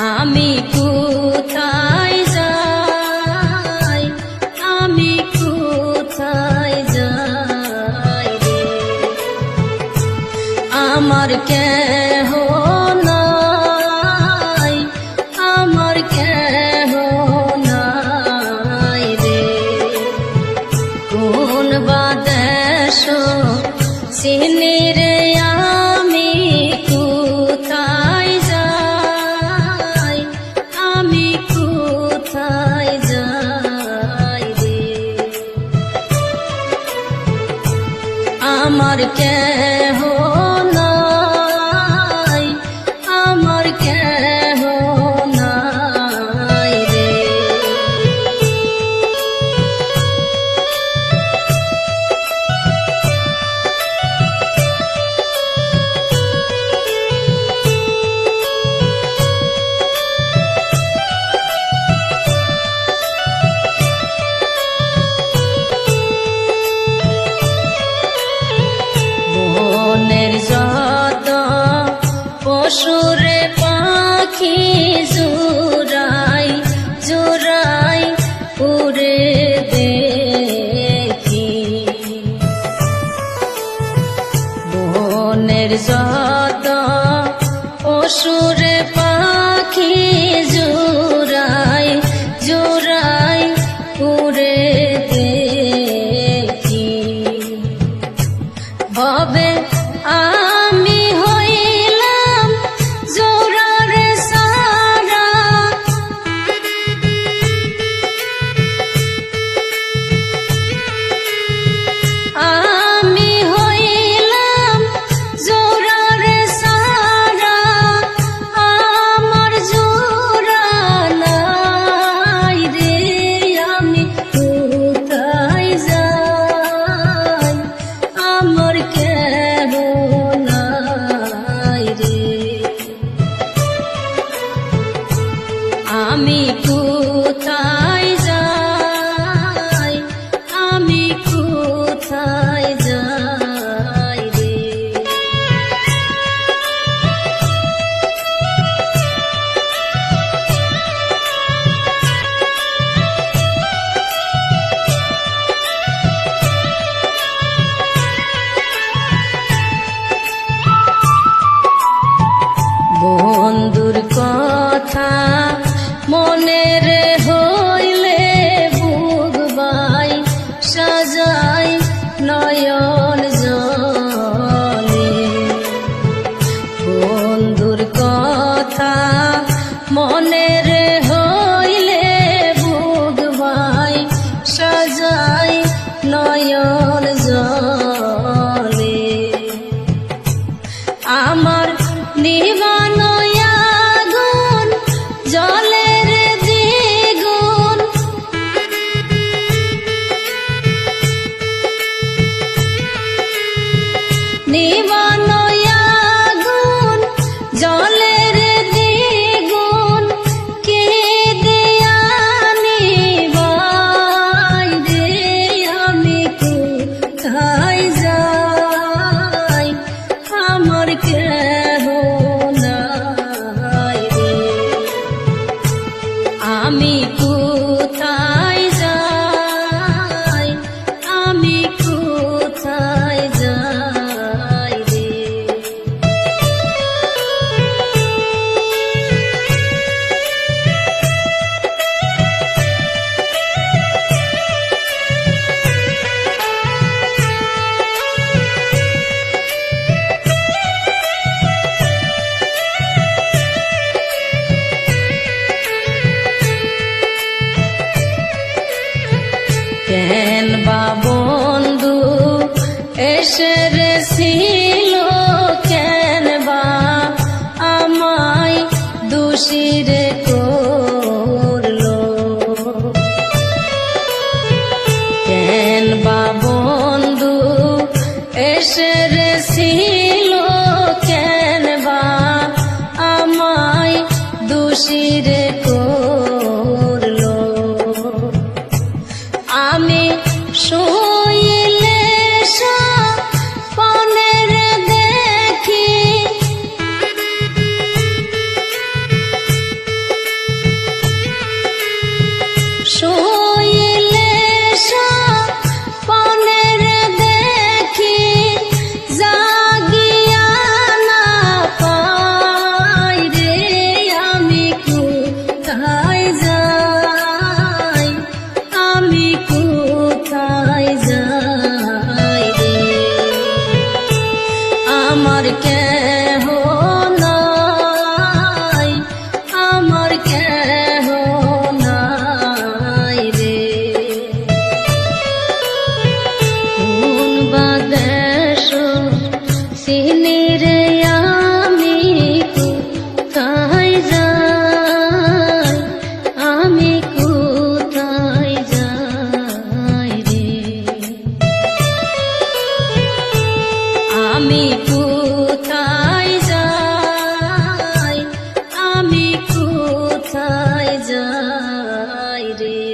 আমি কোথায় যাই, আমি কোথায় যাই রে, আমার কেহ নাই, আমার কেহ নাই রে। কোন বা দেশ চিনি রে আমি কোথায় যাই, আমি কোথায় যাই রে, আমার কেহ নাই, আমার কেহ নাই রে। বনের যত পশুরে পাখি জোড়াই জোড়াই উড়ে দেখি, বনের যত পশুরে পাখি জোড়াই জোড়াই উড়ে দেখি, ভবে আমি হইলাম জোড়ার সারা, আমি হইলাম জোড়ার সারা, আমার জোড়া নাই রে, আমি কোথায় যাই, আমার কেহ নাই রে, আমি কোথায় যাই, আমি কোথায় যাই রে। বন্ধুর কথা মনের হইলে বুকবাই সাজাই নয়ন জলে, বন্ধুর কথা মনের হইলে বুকবাই সাজাই নয়ন জলে, আমার নিবানো আগুন জলের দ্বিগুণ, নিবানো আগুন জলের দ্বিগুণ, কে দিয়া নিবাই রে, আমি কোথায় যাই, আমার কেহ নাই রে, আমি কোথায় যাই, আমি কোথায় যাই রে। কেন বা বন্ধু এসে রে ছিল, কেন বা আমায় দোষী রে করলো, কেন বা বন্ধু এসে রে ছিল, কেন বা আমায় দোষী রে করলো, আমি শুইলে স্বপ্নের দেখি, রে